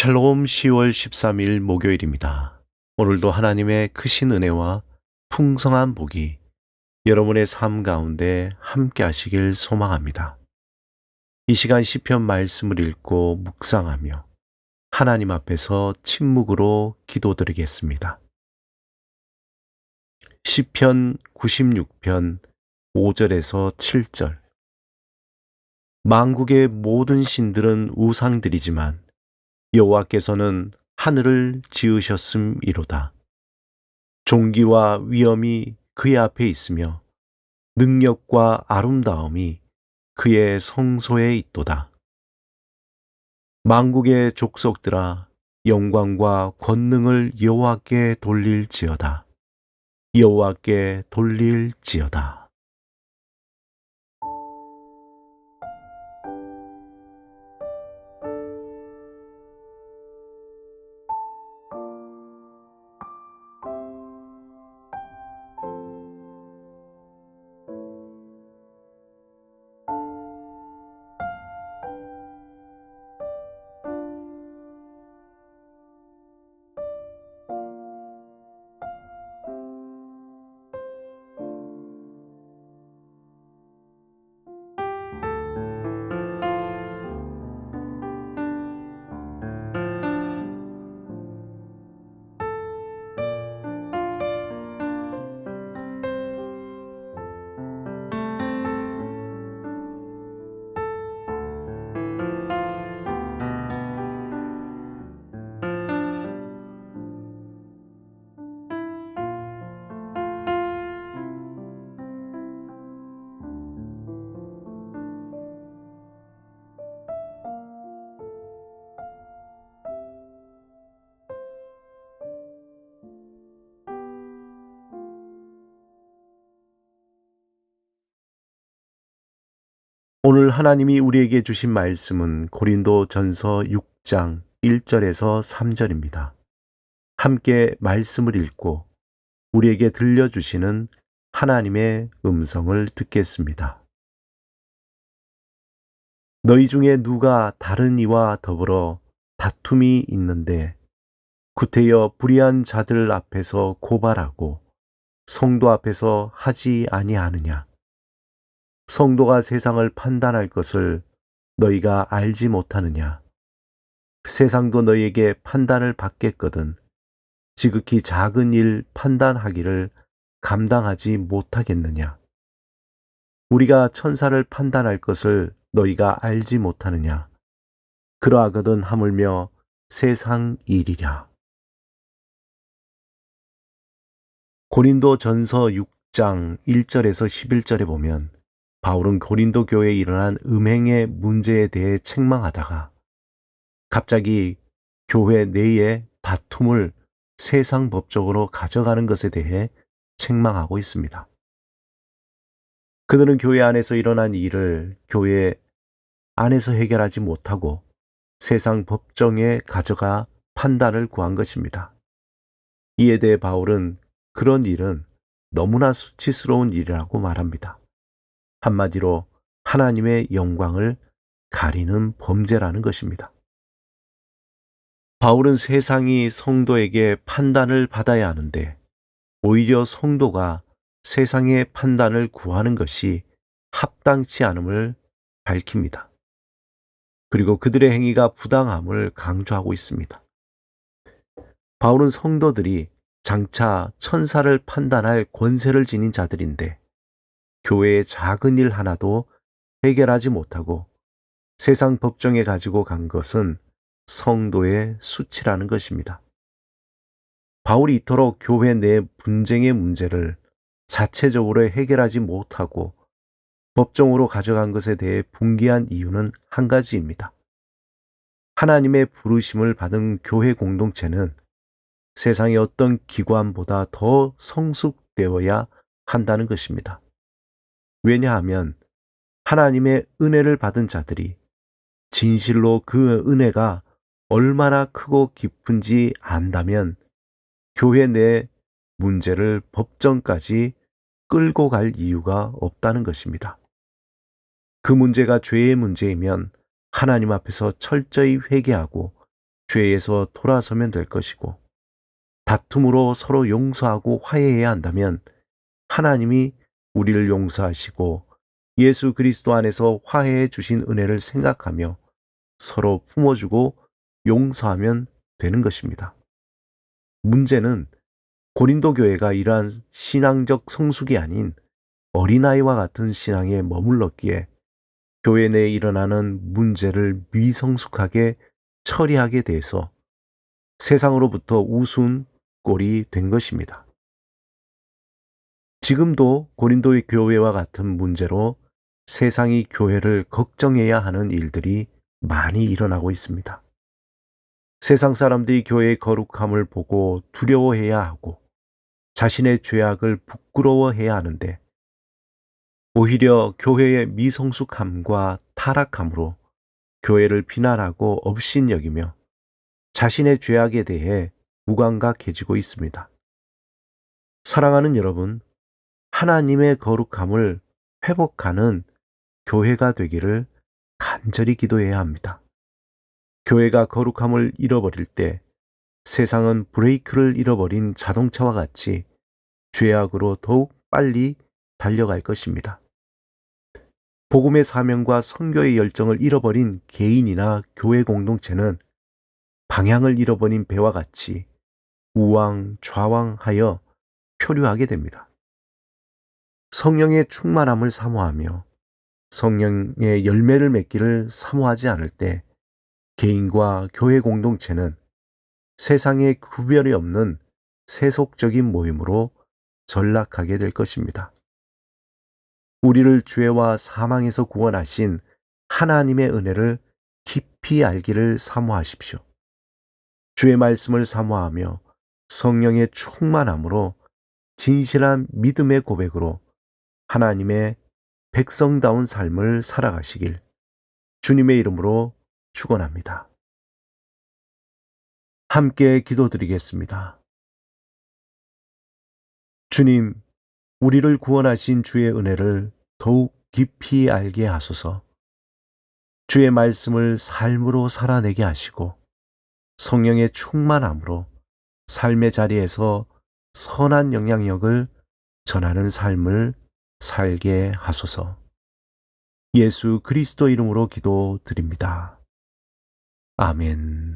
샬롬 10월 13일 목요일입니다. 오늘도 하나님의 크신 은혜와 풍성한 복이 여러분의 삶 가운데 함께 하시길 소망합니다. 이 시간 시편 말씀을 읽고 묵상하며 하나님 앞에서 침묵으로 기도드리겠습니다. 시편 96편 5절에서 7절. 만국의 모든 신들은 우상들이지만 여호와께서는 하늘을 지으셨음이로다. 존귀와 위엄이 그의 앞에 있으며 능력과 아름다움이 그의 성소에 있도다. 만국의 족속들아, 영광과 권능을 여호와께 돌릴지어다. 여호와께 돌릴지어다. 오늘 하나님이 우리에게 주신 말씀은 고린도전서 6장 1절에서 3절입니다. 함께 말씀을 읽고 우리에게 들려주시는 하나님의 음성을 듣겠습니다. 너희 중에 누가 다른 이와 더불어 다툼이 있는데 구태여 불의한 자들 앞에서 고발하고 성도 앞에서 하지 아니하느냐? 성도가 세상을 판단할 것을 너희가 알지 못하느냐? 세상도 너희에게 판단을 받겠거든 지극히 작은 일 판단하기를 감당하지 못하겠느냐? 우리가 천사를 판단할 것을 너희가 알지 못하느냐? 그러하거든 하물며 세상 일이랴. 고린도전서 6장 1절에서 11절에 보면 바울은 고린도 교회에 일어난 음행의 문제에 대해 책망하다가 갑자기 교회 내의 다툼을 세상 법적으로 가져가는 것에 대해 책망하고 있습니다. 그들은 교회 안에서 일어난 일을 교회 안에서 해결하지 못하고 세상 법정에 가져가 판단을 구한 것입니다. 이에 대해 바울은 그런 일은 너무나 수치스러운 일이라고 말합니다. 한마디로 하나님의 영광을 가리는 범죄라는 것입니다. 바울은 세상이 성도에게 판단을 받아야 하는데 오히려 성도가 세상의 판단을 구하는 것이 합당치 않음을 밝힙니다. 그리고 그들의 행위가 부당함을 강조하고 있습니다. 바울은 성도들이 장차 천사를 판단할 권세를 지닌 자들인데 교회의 작은 일 하나도 해결하지 못하고 세상 법정에 가지고 간 것은 성도의 수치라는 것입니다. 바울이 이토록 교회 내 분쟁의 문제를 자체적으로 해결하지 못하고 법정으로 가져간 것에 대해 분개한 이유는 한 가지입니다. 하나님의 부르심을 받은 교회 공동체는 세상의 어떤 기관보다 더 성숙되어야 한다는 것입니다. 왜냐하면 하나님의 은혜를 받은 자들이 진실로 그 은혜가 얼마나 크고 깊은지 안다면 교회 내 문제를 법정까지 끌고 갈 이유가 없다는 것입니다. 그 문제가 죄의 문제이면 하나님 앞에서 철저히 회개하고 죄에서 돌아서면 될 것이고, 다툼으로 서로 용서하고 화해해야 한다면 하나님이 우리를 용서하시고 예수 그리스도 안에서 화해해 주신 은혜를 생각하며 서로 품어주고 용서하면 되는 것입니다. 문제는 고린도 교회가 이러한 신앙적 성숙이 아닌 어린아이와 같은 신앙에 머물렀기에 교회 내에 일어나는 문제를 미성숙하게 처리하게 돼서 세상으로부터 우스운 꼴이 된 것입니다. 지금도 고린도의 교회와 같은 문제로 세상이 교회를 걱정해야 하는 일들이 많이 일어나고 있습니다. 세상 사람들이 교회의 거룩함을 보고 두려워해야 하고 자신의 죄악을 부끄러워해야 하는데, 오히려 교회의 미성숙함과 타락함으로 교회를 비난하고 업신여기며 자신의 죄악에 대해 무감각해지고 있습니다. 사랑하는 여러분, 하나님의 거룩함을 회복하는 교회가 되기를 간절히 기도해야 합니다. 교회가 거룩함을 잃어버릴 때 세상은 브레이크를 잃어버린 자동차와 같이 죄악으로 더욱 빨리 달려갈 것입니다. 복음의 사명과 선교의 열정을 잃어버린 개인이나 교회 공동체는 방향을 잃어버린 배와 같이 우왕좌왕하여 표류하게 됩니다. 성령의 충만함을 사모하며 성령의 열매를 맺기를 사모하지 않을 때 개인과 교회 공동체는 세상에 구별이 없는 세속적인 모임으로 전락하게 될 것입니다. 우리를 죄와 사망에서 구원하신 하나님의 은혜를 깊이 알기를 사모하십시오. 주의 말씀을 사모하며 성령의 충만함으로 진실한 믿음의 고백으로 하나님의 백성다운 삶을 살아가시길 주님의 이름으로 축원합니다. 함께 기도드리겠습니다. 주님, 우리를 구원하신 주의 은혜를 더욱 깊이 알게 하소서. 주의 말씀을 삶으로 살아내게 하시고 성령의 충만함으로 삶의 자리에서 선한 영향력을 전하는 삶을 살게 하소서. 예수 그리스도 이름으로 기도드립니다. 아멘.